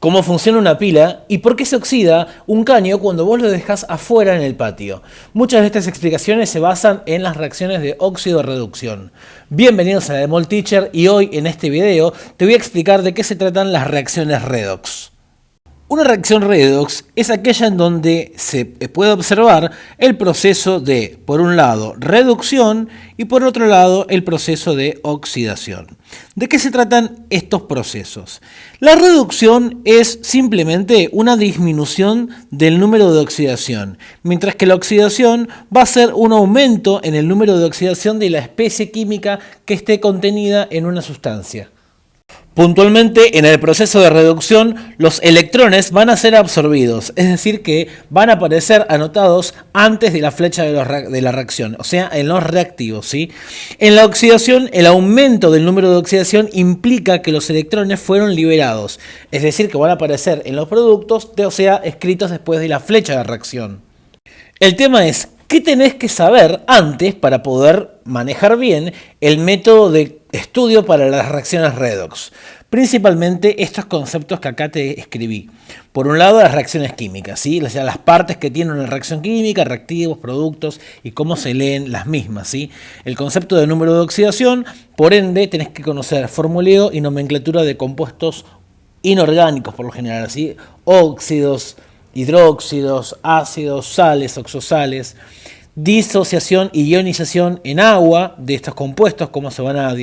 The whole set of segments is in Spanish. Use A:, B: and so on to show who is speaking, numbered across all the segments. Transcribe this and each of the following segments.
A: cómo funciona una pila y por qué se oxida un caño cuando vos lo dejas afuera en el patio. Muchas de estas explicaciones se basan en las reacciones de óxido-reducción. Bienvenidos a la Demol Teacher y hoy en este video te voy a explicar de qué se tratan las reacciones redox. Una reacción redox es aquella en donde se puede observar el proceso de, por un lado, reducción y por otro lado, el proceso de oxidación. ¿De qué se tratan estos procesos? La reducción es simplemente una disminución del número de oxidación, mientras que la oxidación va a ser un aumento en el número de oxidación de la especie química que esté contenida en una sustancia. Puntualmente, en el proceso de reducción, los electrones van a ser absorbidos, es decir, que van a aparecer anotados antes de la flecha de la reacción, o sea, en los reactivos, ¿sí? En la oxidación, el aumento del número de oxidación implica que los electrones fueron liberados, es decir, que van a aparecer en los productos, o sea, escritos después de la flecha de reacción. El tema es, ¿qué tenés que saber antes para poder manejar bien el método de estudio para las reacciones redox? Principalmente estos conceptos que acá te escribí. Por un lado, las reacciones químicas, ¿sí? O sea, las partes que tiene una reacción química, reactivos, productos y cómo se leen las mismas, ¿sí? El concepto de número de oxidación, por ende, tenés que conocer formuleo y nomenclatura de compuestos inorgánicos, por lo general, ¿sí? Óxidos, hidróxidos, ácidos, sales, oxosales, disociación y ionización en agua de estos compuestos, cómo se van a,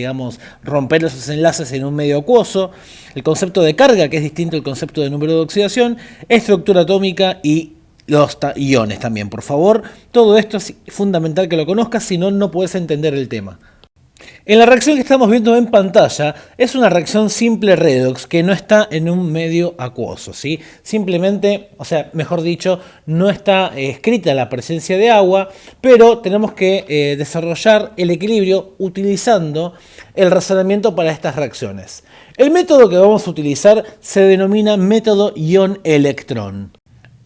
A: romper esos enlaces en un medio acuoso, el concepto de carga, que es distinto al concepto de número de oxidación, estructura atómica y los iones también, por favor. Todo esto es fundamental que lo conozcas, si no, no puedes entender el tema. En la reacción que estamos viendo en pantalla es una reacción simple redox que no está en un medio acuoso, ¿sí? Simplemente, o sea, mejor dicho, no está escrita la presencia de agua, pero tenemos que desarrollar el equilibrio utilizando el razonamiento para estas reacciones. El método que vamos a utilizar se denomina método ion-electrón.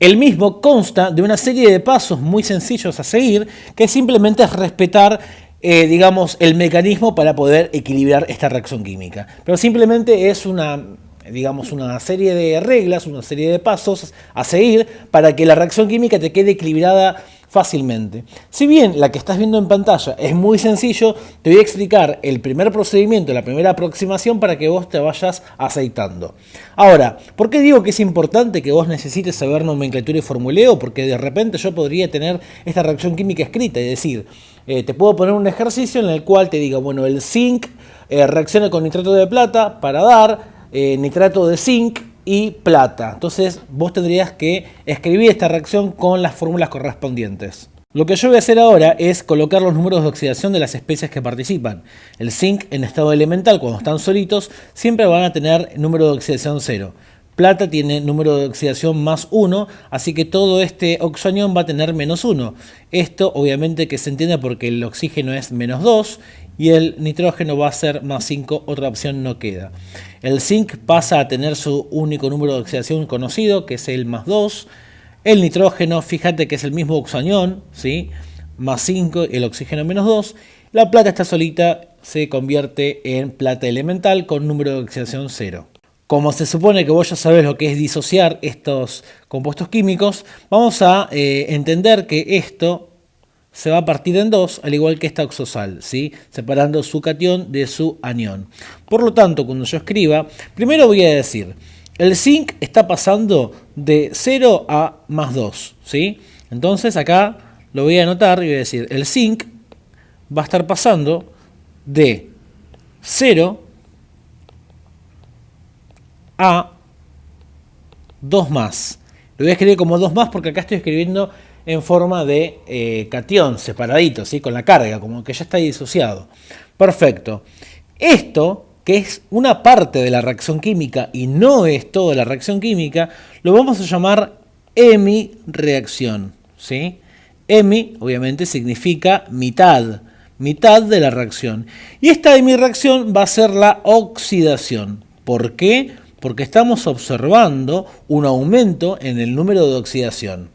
A: El mismo consta de una serie de pasos muy sencillos a seguir, que simplemente es respetar el mecanismo para poder equilibrar esta reacción química. Pero simplemente es una serie de reglas, una serie de pasos a seguir para que la reacción química te quede equilibrada fácilmente. Si bien la que estás viendo en pantalla es muy sencillo, te voy a explicar el primer procedimiento, la primera aproximación para que vos te vayas aceitando. Ahora, ¿por qué digo que es importante que vos necesites saber nomenclatura y formuleo? Porque de repente yo podría tener esta reacción química escrita, es decir, te puedo poner un ejercicio en el cual te diga, bueno, el zinc reacciona con nitrato de plata para dar nitrato de zinc y plata. Entonces vos tendrías que escribir esta reacción con las fórmulas correspondientes. Lo que yo voy a hacer ahora es colocar los números de oxidación de las especies que participan. El zinc en estado elemental, cuando están solitos, siempre van a tener número de oxidación 0. Plata tiene número de oxidación más 1, así que todo este oxoanión va a tener menos 1. Esto obviamente que se entiende porque el oxígeno es menos 2 y el nitrógeno va a ser más 5, otra opción no queda. El zinc pasa a tener su único número de oxidación conocido, que es el más 2. El nitrógeno, fíjate que es el mismo oxoanión, ¿sí? Más 5, el oxígeno menos 2. La plata está solita, se convierte en plata elemental con número de oxidación 0. Como se supone que vos ya sabés lo que es disociar estos compuestos químicos, vamos a entender que esto se va a partir en dos, al igual que esta oxosal, ¿sí? Separando su catión de su anión. Por lo tanto, cuando yo escriba, primero voy a decir, el zinc está pasando de 0 a más 2, ¿sí? Entonces acá lo voy a anotar y voy a decir, el zinc va a estar pasando de 0 a 2 más. Lo voy a escribir como 2 más porque acá estoy escribiendo en forma de catión, separadito, ¿sí? Con la carga, como que ya está disociado. Perfecto. Esto, que es una parte de la reacción química y no es toda la reacción química, lo vamos a llamar hemireacción, ¿sí? Hemi, obviamente, significa mitad de la reacción. Y esta hemireacción va a ser la oxidación. ¿Por qué? Porque estamos observando un aumento en el número de oxidación.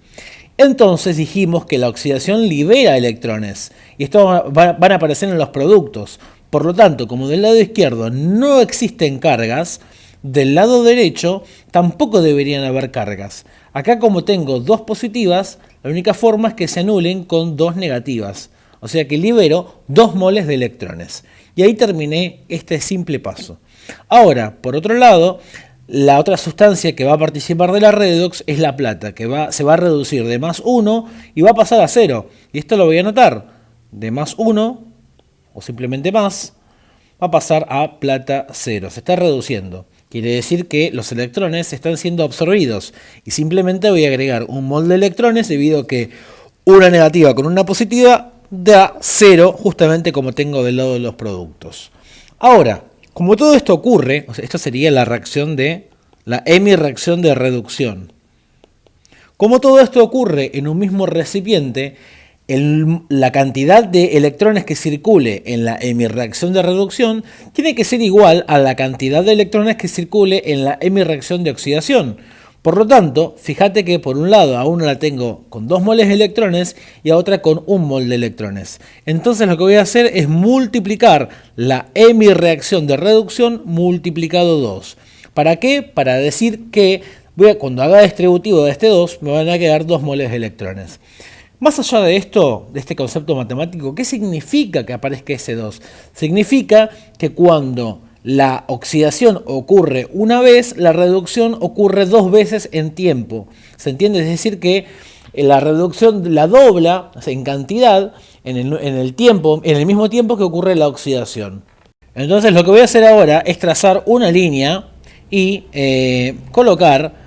A: Entonces dijimos que la oxidación libera electrones y estos van a aparecer en los productos. Por lo tanto, como del lado izquierdo no existen cargas, del lado derecho tampoco deberían haber cargas. Acá como tengo dos positivas, la única forma es que se anulen con dos negativas. O sea que libero 2 moles de electrones. Y ahí terminé este simple paso. Ahora, por otro lado, la otra sustancia que va a participar de la redox es la plata, que se va a reducir de +1 y va a pasar a 0. Y esto lo voy a anotar. De +1, o simplemente más, va a pasar a plata 0. Se está reduciendo. Quiere decir que los electrones están siendo absorbidos. Y simplemente voy a agregar un mol de electrones debido a que una negativa con una positiva da 0, justamente como tengo del lado de los productos. Ahora, como todo esto ocurre, o sea, esto sería la reacción de la hemireacción de reducción. Como todo esto ocurre en un mismo recipiente, la cantidad de electrones que circule en la hemireacción de reducción tiene que ser igual a la cantidad de electrones que circule en la hemireacción de oxidación. Por lo tanto, fíjate que por un lado a una la tengo con 2 moles de electrones y a otra con 1 mol de electrones. Entonces lo que voy a hacer es multiplicar la hemireacción de reducción multiplicado 2. ¿Para qué? Para decir que cuando haga distributivo de este 2 me van a quedar 2 moles de electrones. Más allá de esto, de este concepto matemático, ¿qué significa que aparezca ese 2? Significa que cuando la oxidación ocurre una vez, la reducción ocurre 2 veces en tiempo. ¿Se entiende? Es decir, que la reducción la dobla en cantidad en el tiempo, en el mismo tiempo que ocurre la oxidación. Entonces lo que voy a hacer ahora es trazar una línea y colocar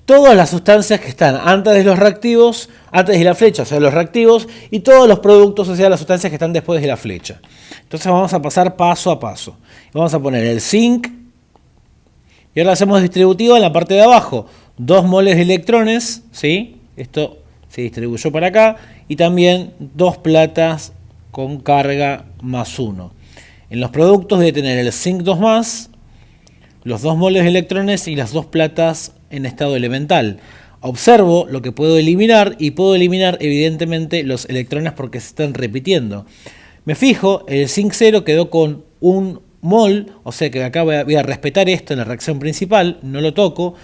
A: todas las sustancias que están antes de los reactivos, antes de la flecha, o sea, los reactivos, y todos los productos, o sea, las sustancias que están después de la flecha. Entonces vamos a pasar paso a paso. Vamos a poner el zinc, y ahora hacemos distributivo en la parte de abajo. 2 moles de electrones, ¿sí? Esto se distribuyó para acá, y también 2 platas con carga +1. En los productos debe tener el zinc 2+, los 2 moles de electrones y las 2 platas en estado elemental. Observo lo que puedo eliminar y puedo eliminar evidentemente los electrones porque se están repitiendo. Me fijo, el zinc 0 quedó con 1 mol, o sea que acá voy a respetar esto en la reacción principal, no lo toco.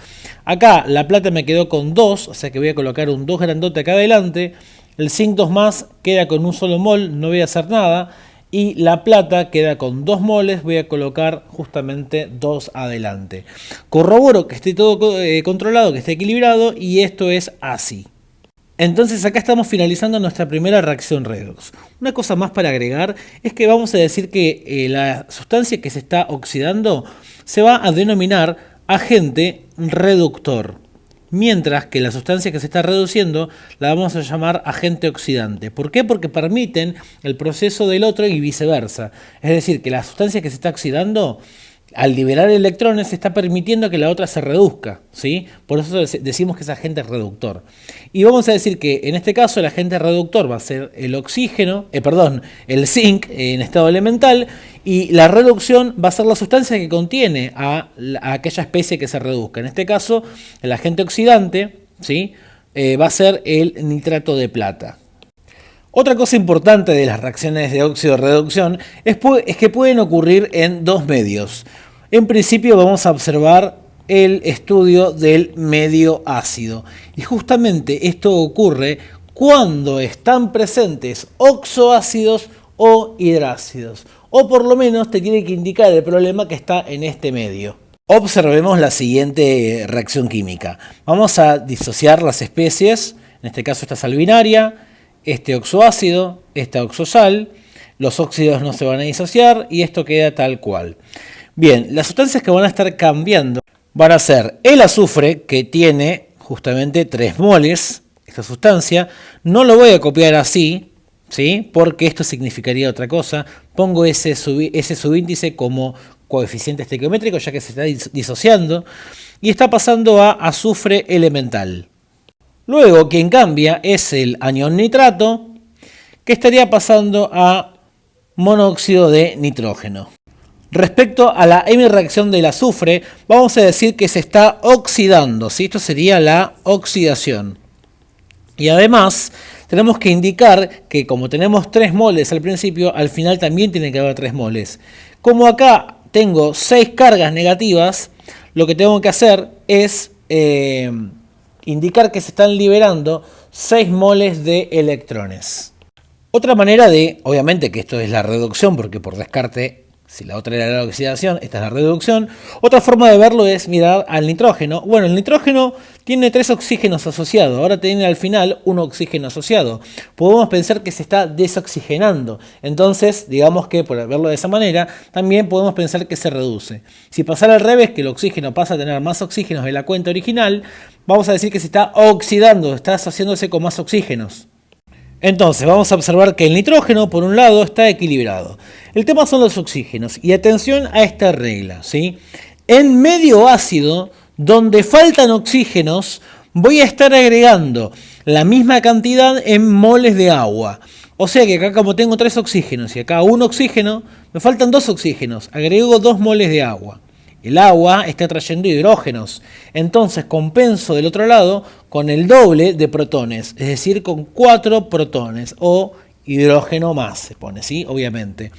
A: Acá la plata me quedó con 2, o sea que voy a colocar un 2 grandote acá adelante. El zinc 2+ queda con un solo mol, no voy a hacer nada. Y la plata queda con 2 moles, voy a colocar justamente 2 adelante. Corroboro que esté todo controlado, que esté equilibrado, y esto es así. Entonces acá estamos finalizando nuestra primera reacción redox. Una cosa más para agregar es que vamos a decir que la sustancia que se está oxidando se va a denominar agente reductor. Mientras que la sustancia que se está reduciendo la vamos a llamar agente oxidante. ¿Por qué? Porque permiten el proceso del otro y viceversa. Es decir, que la sustancia que se está oxidando, al liberar electrones, está permitiendo que la otra se reduzca, ¿sí? Por eso decimos que es agente reductor. Y vamos a decir que en este caso el agente reductor va a ser el el zinc en estado elemental, y la reducción va a ser la sustancia que contiene a aquella especie que se reduzca. En este caso, el agente oxidante, ¿sí? Va a ser el nitrato de plata. Otra cosa importante de las reacciones de óxido-reducción es que pueden ocurrir en 2 medios. En principio vamos a observar el estudio del medio ácido. Y justamente esto ocurre cuando están presentes oxoácidos o hidrácidos. O por lo menos te tiene que indicar el problema que está en este medio. Observemos la siguiente reacción química. Vamos a disociar las especies, en este caso esta salvinaria, este oxoácido, esta oxosal. Los óxidos no se van a disociar y esto queda tal cual. Bien, las sustancias que van a estar cambiando van a ser el azufre, que tiene justamente 3 moles, esta sustancia. No lo voy a copiar así, ¿sí? Porque esto significaría otra cosa. Pongo ese subíndice como coeficiente estequiométrico, ya que se está disociando, y está pasando a azufre elemental. Luego, quien cambia es el anión nitrato, que estaría pasando a monóxido de nitrógeno. Respecto a la hemireacción del azufre, vamos a decir que se está oxidando, ¿sí? Esto sería la oxidación. Y además, tenemos que indicar que como tenemos 3 moles al principio, al final también tiene que haber 3 moles. Como acá tengo 6 cargas negativas, lo que tengo que hacer es indicar que se están liberando 6 moles de electrones. Otra manera de, obviamente que esto es la reducción, porque por descarte, si la otra era la oxidación, esta es la reducción. Otra forma de verlo es mirar al nitrógeno. Bueno, el nitrógeno tiene 3 oxígenos asociados, ahora tiene al final un oxígeno asociado. Podemos pensar que se está desoxigenando. Entonces, digamos que por verlo de esa manera, también podemos pensar que se reduce. Si pasara al revés, que el oxígeno pasa a tener más oxígenos de la cuenta original, vamos a decir que se está oxidando, está asociándose con más oxígenos. Entonces vamos a observar que el nitrógeno por un lado está equilibrado. El tema son los oxígenos y atención a esta regla, ¿sí? En medio ácido, donde faltan oxígenos, voy a estar agregando la misma cantidad en moles de agua. O sea que acá como tengo 3 oxígenos y acá un oxígeno, me faltan 2 oxígenos, agrego 2 moles de agua. El agua está trayendo hidrógenos, entonces compenso del otro lado con el doble de protones, es decir, con 4 protones o hidrógeno más, se pone, ¿sí? Obviamente.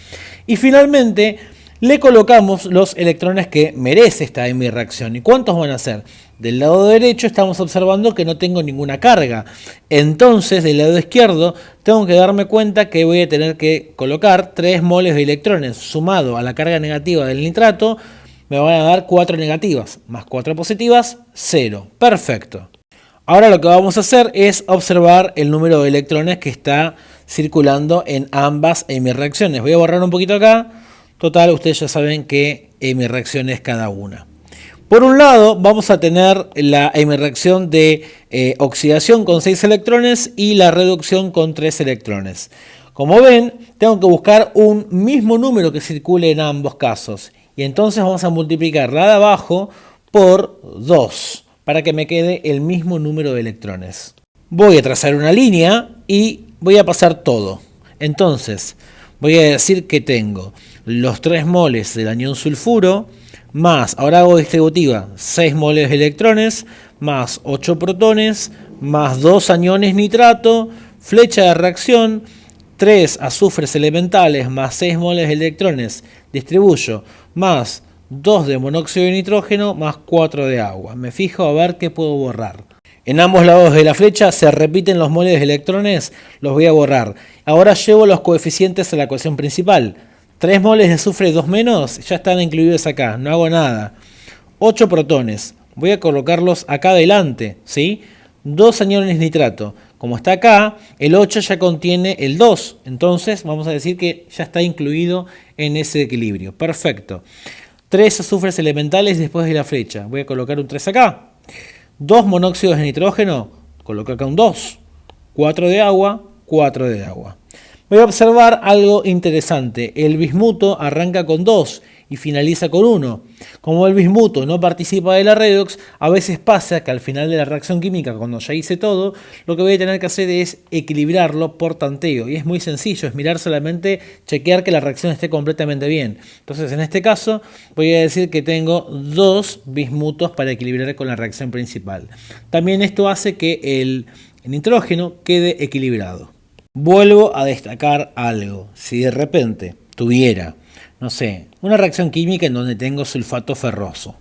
A: Y finalmente le colocamos los electrones que merece esta hemireacción. ¿Y cuántos van a ser? Del lado derecho estamos observando que no tengo ninguna carga. Entonces, del lado izquierdo, tengo que darme cuenta que voy a tener que colocar 3 moles de electrones sumado a la carga negativa del nitrato. Me van a dar 4 negativas, más 4 positivas, 0. Perfecto. Ahora lo que vamos a hacer es observar el número de electrones que está circulando en ambas hemireacciones. Voy a borrar un poquito acá. Total, ustedes ya saben qué hemireacción es cada una. Por un lado, vamos a tener la hemireacción de oxidación con 6 electrones y la reducción con 3 electrones. Como ven, tengo que buscar un mismo número que circule en ambos casos. Y entonces vamos a multiplicar la de abajo por 2 para que me quede el mismo número de electrones. Voy a trazar una línea y voy a pasar todo. Entonces voy a decir que tengo los 3 moles del anión sulfuro más, ahora hago distributiva, 6 moles de electrones más 8 protones más 2 aniones nitrato, flecha de reacción, 3 azufres elementales más 6 moles de electrones, distribuyo, más 2 de monóxido de nitrógeno más 4 de agua. Me fijo a ver qué puedo borrar. En ambos lados de la flecha se repiten los moles de electrones, los voy a borrar. Ahora llevo los coeficientes a la ecuación principal. 3 moles de azufre 2 menos ya están incluidos acá, no hago nada. 8 protones, voy a colocarlos acá adelante, ¿sí? 2 aniones nitrato. Como está acá, el 8 ya contiene el 2, entonces vamos a decir que ya está incluido en ese equilibrio. Perfecto. 3 azufres elementales después de la flecha. Voy a colocar un 3 acá. 2 monóxidos de nitrógeno, coloco acá un 2. 4 de agua, 4 de agua. Voy a observar algo interesante. El bismuto arranca con 2 y finaliza con 1. Como el bismuto no participa de la redox, a veces pasa que al final de la reacción química, cuando ya hice todo, lo que voy a tener que hacer es equilibrarlo por tanteo. Y es muy sencillo, es mirar solamente, chequear que la reacción esté completamente bien. Entonces, en este caso, voy a decir que tengo 2 bismutos para equilibrar con la reacción principal. También esto hace que el nitrógeno quede equilibrado. Vuelvo a destacar algo. Si de repente tuviera, no sé, una reacción química en donde tengo sulfato ferroso,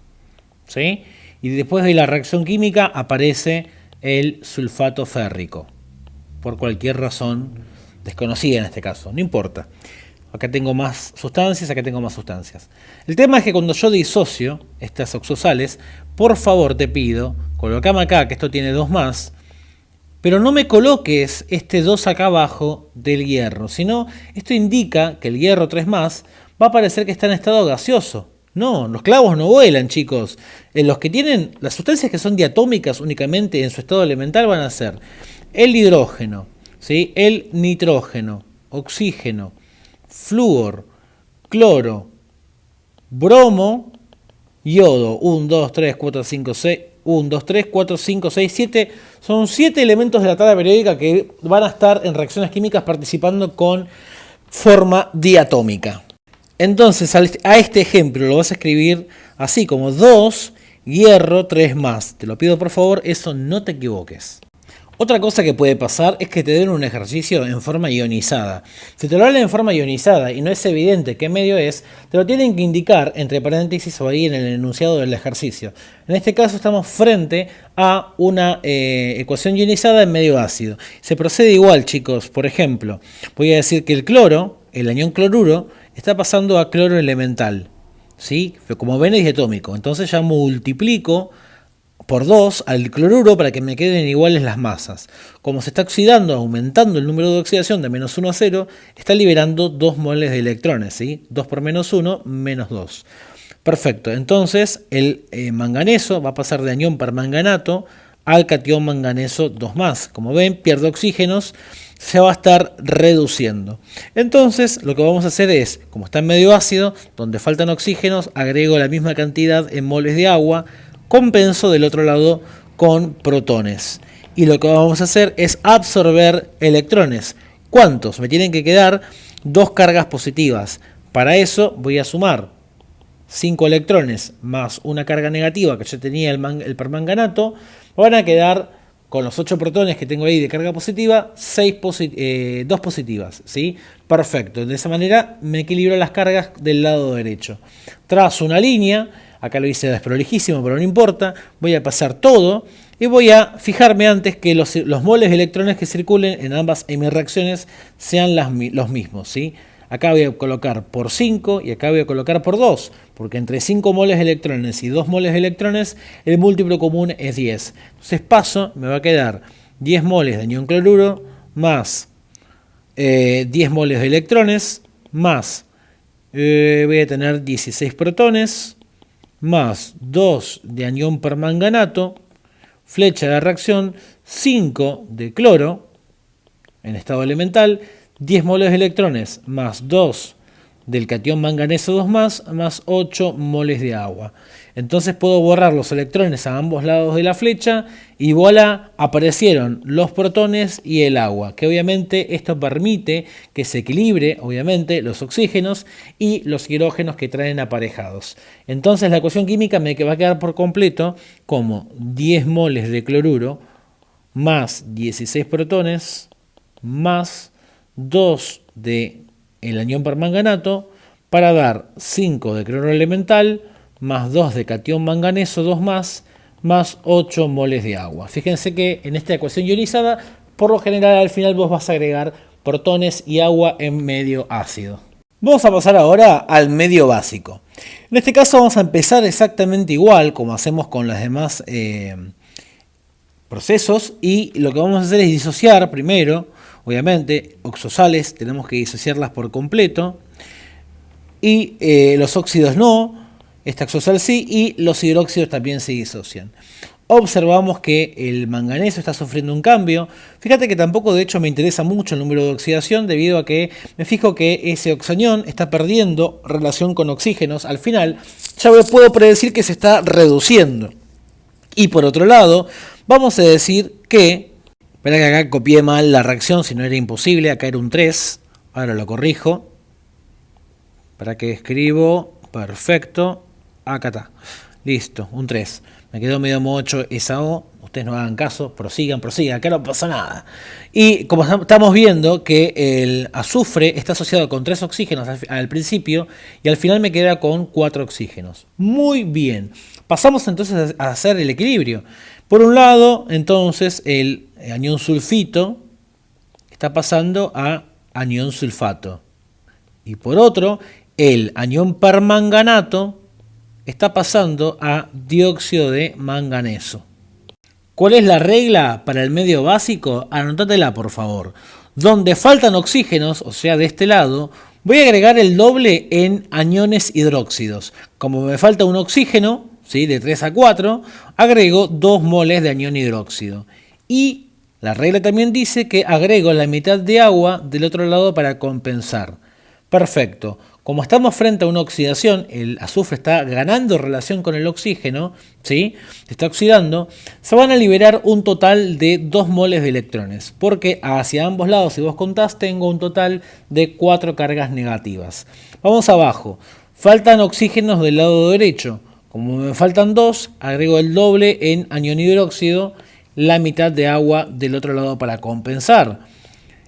A: ¿sí? Y después de la reacción química aparece el sulfato férrico, por cualquier razón desconocida en este caso, no importa. Acá tengo más sustancias, acá tengo más sustancias. El tema es que cuando yo disocio estas oxosales, por favor te pido, colocame acá que esto tiene 2 más, pero no me coloques este 2 acá abajo del hierro, sino esto indica que el hierro 3 más va a parecer que está en estado gaseoso. No, los clavos no vuelan, chicos. Los que tienen las sustancias que son diatómicas únicamente en su estado elemental van a ser el hidrógeno, ¿sí? El nitrógeno, oxígeno, flúor, cloro, bromo, yodo. 1, 2, 3, 4, 5, 6... 1, 2, 3, 4, 5, 6, 7. Son 7 elementos de la tabla periódica que van a estar en reacciones químicas participando con forma diatómica. Entonces, a este ejemplo lo vas a escribir así como 2, hierro, 3 más. Te lo pido por favor, eso no te equivoques. Otra cosa que puede pasar es que te den un ejercicio en forma ionizada. Si te lo hablan en forma ionizada y no es evidente qué medio es, te lo tienen que indicar entre paréntesis o ahí en el enunciado del ejercicio. En este caso estamos frente a una ecuación ionizada en medio ácido. Se procede igual, chicos. Por ejemplo, voy a decir que el cloro, el anión cloruro, está pasando a cloro elemental, ¿sí? Como ven es diatómico. Entonces ya multiplico por 2 al cloruro para que me queden iguales las masas. Como se está oxidando, aumentando el número de oxidación de menos 1 a 0, está liberando 2 moles de electrones, ¿sí? 2 por menos 1, menos 2. Perfecto, entonces el manganeso va a pasar de anión permanganato al catión manganeso 2+. Como ven, pierde oxígenos, se va a estar reduciendo. Entonces, lo que vamos a hacer es, como está en medio ácido, donde faltan oxígenos, agrego la misma cantidad en moles de agua, compenso del otro lado con protones. Y lo que vamos a hacer es absorber electrones. ¿Cuántos? Me tienen que quedar 2 cargas positivas. Para eso voy a sumar 5 electrones más una carga negativa que ya tenía el permanganato. Me van a quedar con los 8 protones que tengo ahí de carga positiva, 2 positivas, ¿sí? Perfecto. De esa manera me equilibro las cargas del lado derecho. Trazo una línea. Acá lo hice desprolijísimo, pero no importa. Voy a pasar todo y voy a fijarme antes que los moles de electrones que circulen en ambas reacciones sean los mismos, ¿sí? Acá voy a colocar por 5 y acá voy a colocar por 2, porque entre 5 moles de electrones y 2 moles de electrones el múltiplo común es 10. Entonces paso, me va a quedar 10 moles de anión cloruro más 10 moles de electrones más voy a tener 16 protones más 2 de anión permanganato, flecha de reacción, 5 de cloro en estado elemental, 10 moles de electrones más 2 del catión manganeso 2+, más 8 moles de agua. Entonces puedo borrar los electrones a ambos lados de la flecha y voilà, aparecieron los protones y el agua, que obviamente esto permite que se equilibre obviamente los oxígenos y los hidrógenos que traen aparejados. Entonces la ecuación química me va a quedar por completo como 10 moles de cloruro más 16 protones más 2 de el anión permanganato para dar 5 de cloro elemental más 2 de catión manganeso 2+, más 8 moles de agua. Fíjense que en esta ecuación ionizada, por lo general al final vos vas a agregar protones y agua en medio ácido. Vamos a pasar ahora al medio básico. En este caso vamos a empezar exactamente igual como hacemos con los demás procesos, y lo que vamos a hacer es disociar primero. Obviamente, oxosales tenemos que disociarlas por completo y los óxidos no, esta oxosal sí, y los hidróxidos también se disocian. Observamos que el manganeso está sufriendo un cambio. Fíjate que tampoco de hecho me interesa mucho el número de oxidación, debido a que me fijo que ese oxanión está perdiendo relación con oxígenos. Al final ya puedo predecir que se está reduciendo. Y por otro lado, vamos a decir que, espera que acá copié mal la reacción, si no era imposible, acá era un 3, ahora lo corrijo. Para que escribo, perfecto, acá está, listo, un 3. Me quedó medio mocho esa O, ustedes no hagan caso, prosigan, acá no pasa nada. Y como estamos viendo que el azufre está asociado con 3 oxígenos al principio y al final me queda con 4 oxígenos. Muy bien, pasamos entonces a hacer el equilibrio. Por un lado, entonces, el anión sulfito está pasando a anión sulfato. Y por otro, el anión permanganato está pasando a dióxido de manganeso. ¿Cuál es la regla para el medio básico? Anótatela, por favor. Donde faltan oxígenos, o sea, de este lado, voy a agregar el doble en aniones hidróxidos. Como me falta un oxígeno, ¿sí?, de 3 a 4, agrego 2 moles de anión hidróxido. Y la regla también dice que agrego la mitad de agua del otro lado para compensar. Perfecto. Como estamos frente a una oxidación, el azufre está ganando relación con el oxígeno, ¿sí?, está oxidando, se van a liberar un total de 2 moles de electrones, porque hacia ambos lados, si vos contás, tengo un total de 4 cargas negativas. Vamos abajo, faltan oxígenos del lado derecho. Como me faltan 2, agrego el doble en anión hidróxido la mitad de agua del otro lado para compensar.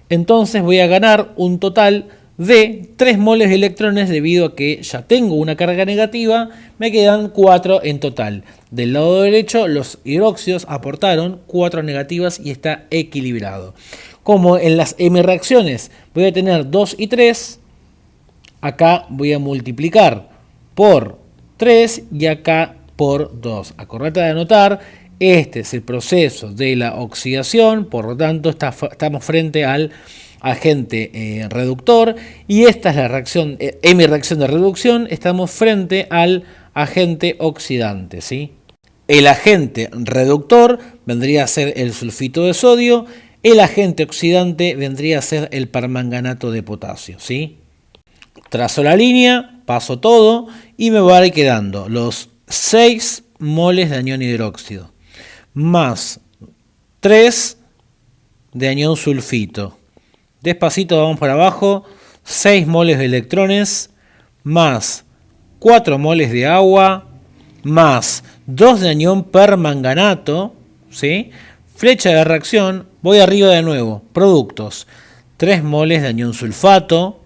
A: Entonces voy a ganar un total de 3 moles de electrones debido a que ya tengo una carga negativa, me quedan 4 en total. Del lado derecho los hidróxidos aportaron 4 negativas y está equilibrado. Como en las hemireacciones voy a tener 2 y 3, acá voy a multiplicar por 3 y acá por 2. Acordate de anotar, este es el proceso de la oxidación, por lo tanto estamos frente al agente reductor y esta es la reacción, hemireacción de reducción, estamos frente al agente oxidante, ¿sí? El agente reductor vendría a ser el sulfito de sodio, el agente oxidante vendría a ser el permanganato de potasio, ¿sí? Trazo la línea, paso todo y me va a ir quedando los 6 moles de anión hidróxido más 3 de anión sulfito. Despacito vamos para abajo, 6 moles de electrones más 4 moles de agua más 2 de anión permanganato, ¿sí? Flecha de reacción, voy arriba de nuevo, productos, 3 moles de anión sulfato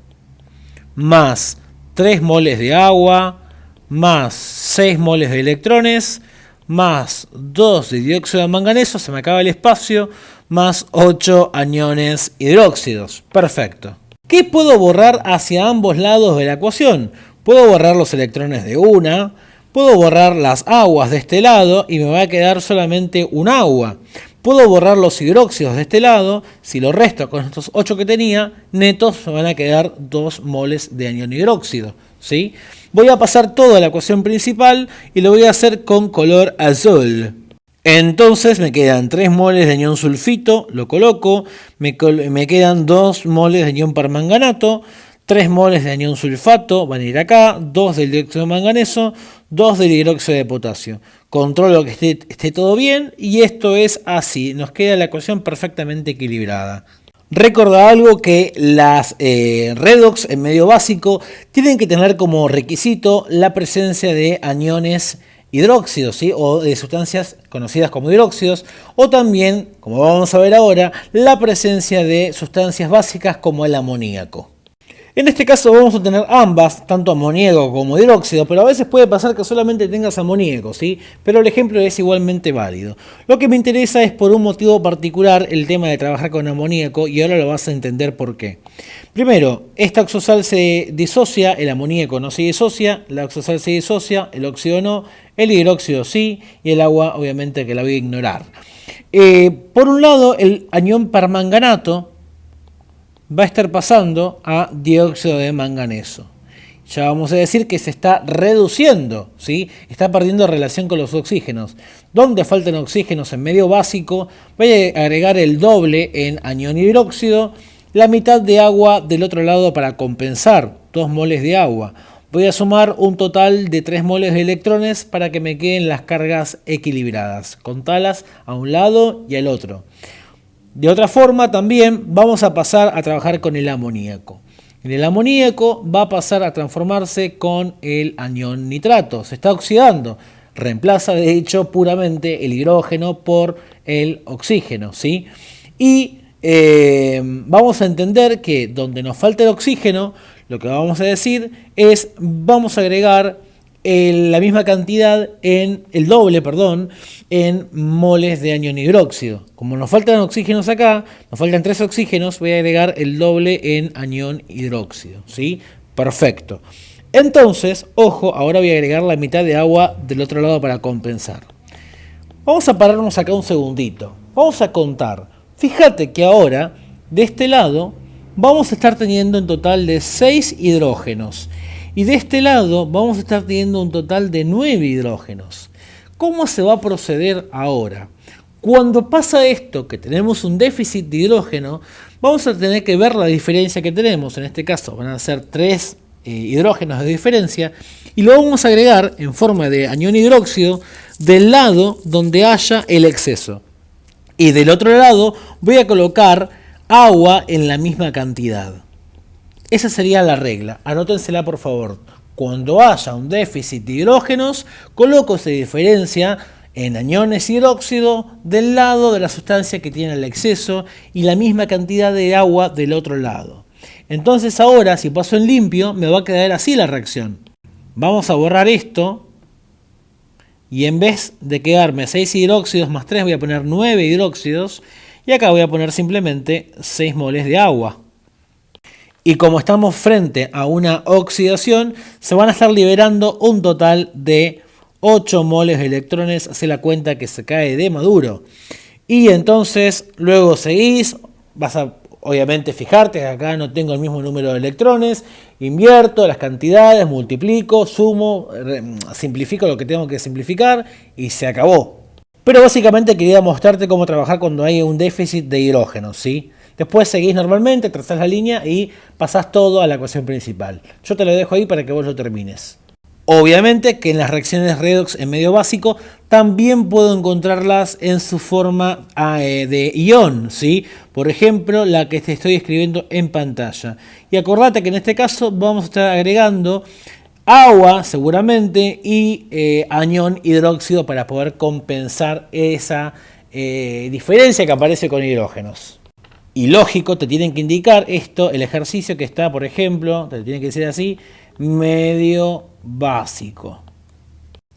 A: más 3 moles de agua más 6 moles de electrones más 2 de dióxido de manganeso, se me acaba el espacio, más 8 aniones hidróxidos. Perfecto. ¿Qué puedo borrar hacia ambos lados de la ecuación? Puedo borrar los electrones de una, puedo borrar las aguas de este lado y me va a quedar solamente un agua. Puedo borrar los hidróxidos de este lado, si lo resto con estos 8 que tenía, netos me van a quedar 2 moles de anión hidróxido, ¿sí? Voy a pasar toda la ecuación principal y lo voy a hacer con color azul. Entonces me quedan 3 moles de anión sulfito, lo coloco, me quedan 2 moles de anión permanganato, 3 moles de anión sulfato, van a ir acá, 2 del dióxido de manganeso, 2 del hidróxido de potasio. Controlo que esté todo bien y esto es así, nos queda la ecuación perfectamente equilibrada. Recordá algo que las redox en medio básico tienen que tener como requisito la presencia de aniones hidróxidos, ¿sí? O de sustancias conocidas como hidróxidos, o también, como vamos a ver ahora, la presencia de sustancias básicas como el amoníaco. En este caso vamos a tener ambas, tanto amoníaco como hidróxido, pero a veces puede pasar que solamente tengas amoníaco, ¿sí? Pero el ejemplo es igualmente válido. Lo que me interesa es por un motivo particular el tema de trabajar con amoníaco y ahora lo vas a entender por qué. Primero, esta oxosal se disocia, el amoníaco no se disocia, la oxosal se disocia, el óxido no, el hidróxido sí y el agua obviamente que la voy a ignorar. Por un lado, el anión permanganato va a estar pasando a dióxido de manganeso. Ya vamos a decir que se está reduciendo, ¿sí? Está perdiendo relación con los oxígenos. Donde faltan oxígenos en medio básico, voy a agregar el doble en anión hidróxido, la mitad de agua del otro lado para compensar, 2 moles de agua. Voy a sumar un total de 3 moles de electrones para que me queden las cargas equilibradas. Contalas a un lado y al otro. De otra forma también vamos a pasar a trabajar con el amoníaco. El amoníaco va a pasar a transformarse con el anión nitrato. Se está oxidando. Reemplaza de hecho puramente el hidrógeno por el oxígeno, ¿sí? Y vamos a entender que donde nos falta el oxígeno, lo que vamos a decir es vamos a agregar la misma cantidad el doble, en moles de anión hidróxido. Como nos faltan oxígenos acá, nos faltan 3 oxígenos, voy a agregar el doble en anión hidróxido, ¿sí? Perfecto. Entonces, ojo, ahora voy a agregar la mitad de agua del otro lado para compensar. Vamos a pararnos acá un segundito. Vamos a contar. Fíjate que ahora, de este lado, vamos a estar teniendo en total de 6 hidrógenos. Y de este lado vamos a estar teniendo un total de 9 hidrógenos. ¿Cómo se va a proceder ahora? Cuando pasa esto, que tenemos un déficit de hidrógeno, vamos a tener que ver la diferencia que tenemos. En este caso van a ser 3 hidrógenos de diferencia y lo vamos a agregar en forma de anión hidróxido del lado donde haya el exceso. Y del otro lado voy a colocar agua en la misma cantidad. Esa sería la regla, anótensela por favor. Cuando haya un déficit de hidrógenos, coloco esa diferencia en aniones hidróxido del lado de la sustancia que tiene el exceso y la misma cantidad de agua del otro lado. Entonces ahora, si paso en limpio, me va a quedar así la reacción. Vamos a borrar esto y en vez de quedarme 6 hidróxidos más 3 voy a poner 9 hidróxidos y acá voy a poner simplemente 6 moles de agua. Y como estamos frente a una oxidación, se van a estar liberando un total de 8 moles de electrones. Hace la cuenta que se cae de maduro. Y entonces luego seguís, vas a obviamente fijarte que acá no tengo el mismo número de electrones, invierto las cantidades, multiplico, sumo, simplifico lo que tengo que simplificar y se acabó. Pero básicamente quería mostrarte cómo trabajar cuando hay un déficit de hidrógeno, ¿sí? Después seguís normalmente, trazás la línea y pasás todo a la ecuación principal. Yo te lo dejo ahí para que vos lo termines. Obviamente que en las reacciones redox en medio básico también puedo encontrarlas en su forma de ion, ¿sí? Por ejemplo, la que te estoy escribiendo en pantalla. Y acordate que en este caso vamos a estar agregando agua seguramente y anión hidróxido para poder compensar esa diferencia que aparece con hidrógenos. Y lógico, te tienen que indicar esto, el ejercicio que está, por ejemplo, te tiene que decir así, medio básico.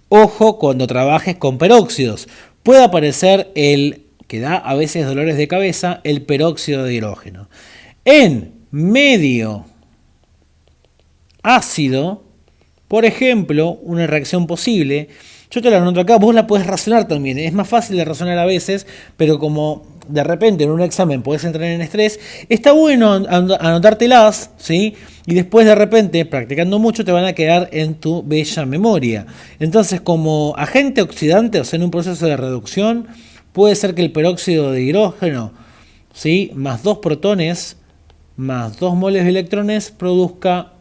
A: Ojo cuando trabajes con peróxidos. Puede aparecer el que da a veces dolores de cabeza, el peróxido de hidrógeno. En medio ácido, por ejemplo, una reacción posible, yo te la anoto acá, vos la podés razonar también. Es más fácil de razonar a veces, pero como de repente en un examen podés entrar en estrés, está bueno anotártelas, ¿sí? Y después de repente, practicando mucho, te van a quedar en tu bella memoria. Entonces, como agente oxidante, o sea, en un proceso de reducción, puede ser que el peróxido de hidrógeno, ¿sí?, más 2 protones, más 2 moles de electrones, produzca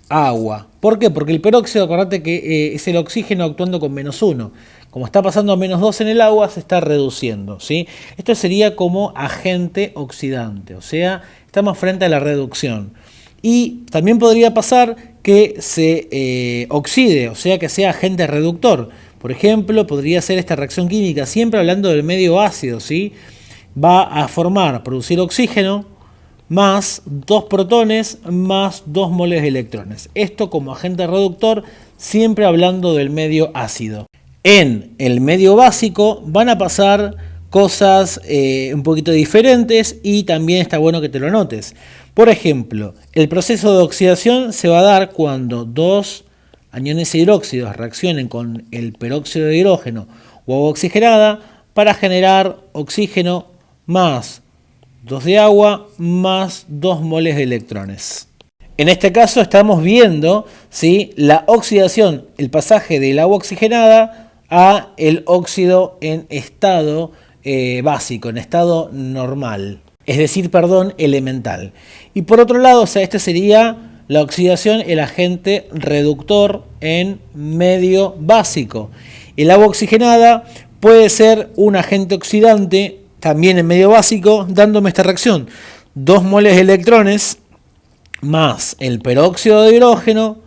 A: agua. ¿Por qué? Porque el peróxido, acordate que es el oxígeno actuando con -1. Como está pasando a -2 en el agua, se está reduciendo, ¿sí? Esto sería como agente oxidante, o sea, estamos frente a la reducción. Y también podría pasar que se oxide, o sea, que sea agente reductor. Por ejemplo, podría ser esta reacción química, siempre hablando del medio ácido, ¿sí? Va a producir oxígeno, más 2 protones, más 2 moles de electrones. Esto como agente reductor, siempre hablando del medio ácido. En el medio básico van a pasar cosas un poquito diferentes y también está bueno que te lo notes. Por ejemplo, el proceso de oxidación se va a dar cuando 2 aniones hidróxidos reaccionen con el peróxido de hidrógeno o agua oxigenada para generar oxígeno más 2 de agua más 2 moles de electrones. En este caso estamos viendo, ¿sí?, la oxidación, el pasaje del agua oxigenada a el óxido en estado básico, en estado normal, es decir, elemental. Y por otro lado, o sea, este sería la oxidación, el agente reductor en medio básico. El agua oxigenada puede ser un agente oxidante también en medio básico, dándome esta reacción. 2 moles de electrones más el peróxido de hidrógeno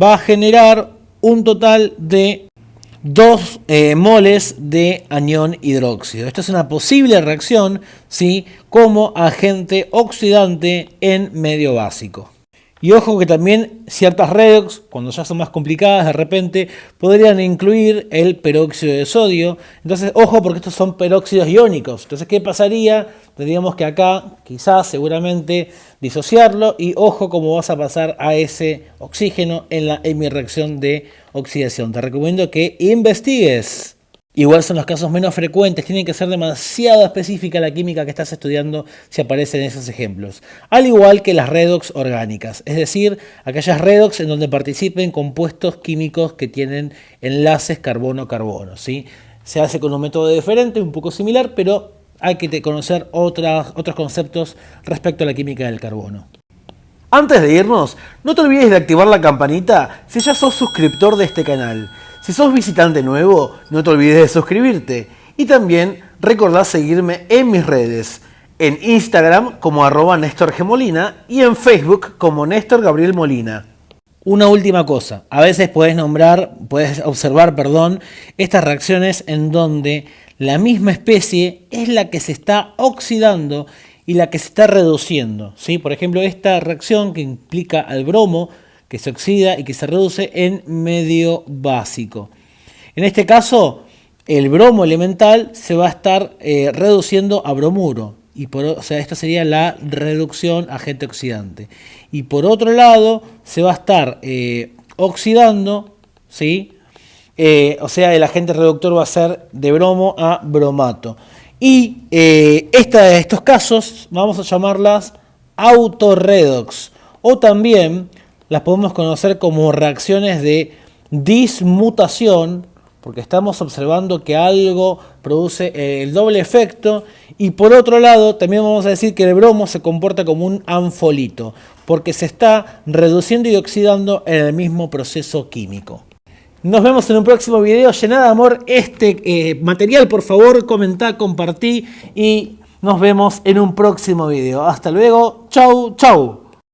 A: va a generar un total de 2 moles de anión hidróxido. Esto es una posible reacción, ¿sí?, como agente oxidante en medio básico. Y ojo que también ciertas redox, cuando ya son más complicadas, de repente podrían incluir el peróxido de sodio. Entonces, ojo, porque estos son peróxidos iónicos. Entonces, ¿qué pasaría? Tendríamos que acá, quizás, seguramente, disociarlo. Y ojo cómo vas a pasar a ese oxígeno en mi reacción de oxidación. Te recomiendo que investigues. Igual son los casos menos frecuentes, tiene que ser demasiado específica la química que estás estudiando si aparecen esos ejemplos. Al igual que las redox orgánicas, es decir, aquellas redox en donde participen compuestos químicos que tienen enlaces carbono-carbono, ¿sí? Se hace con un método diferente, un poco similar, pero hay que conocer otros conceptos respecto a la química del carbono. Antes de irnos, no te olvides de activar la campanita si ya sos suscriptor de este canal. Si sos visitante nuevo, no te olvides de suscribirte. Y también recordá seguirme en mis redes. En Instagram como @NéstorGMolina y en Facebook como Néstor Gabriel Molina. Una última cosa, a veces puedes observar, estas reacciones en donde la misma especie es la que se está oxidando y la que se está reduciendo, ¿sí? Por ejemplo, esta reacción que implica al bromo, que se oxida y que se reduce en medio básico. En este caso, el bromo elemental se va a estar reduciendo a bromuro. Esta sería la reducción agente oxidante. Y por otro lado, se va a estar oxidando, ¿sí? El agente reductor va a ser de bromo a bromato. Y estos casos vamos a llamarlas autorredox. O también las podemos conocer como reacciones de dismutación, porque estamos observando que algo produce el doble efecto. Y por otro lado, también vamos a decir que el bromo se comporta como un anfolito, porque se está reduciendo y oxidando en el mismo proceso químico. Nos vemos en un próximo video. Llená de amor este material, por favor, comentá, compartí y nos vemos en un próximo video. Hasta luego. Chau, chau.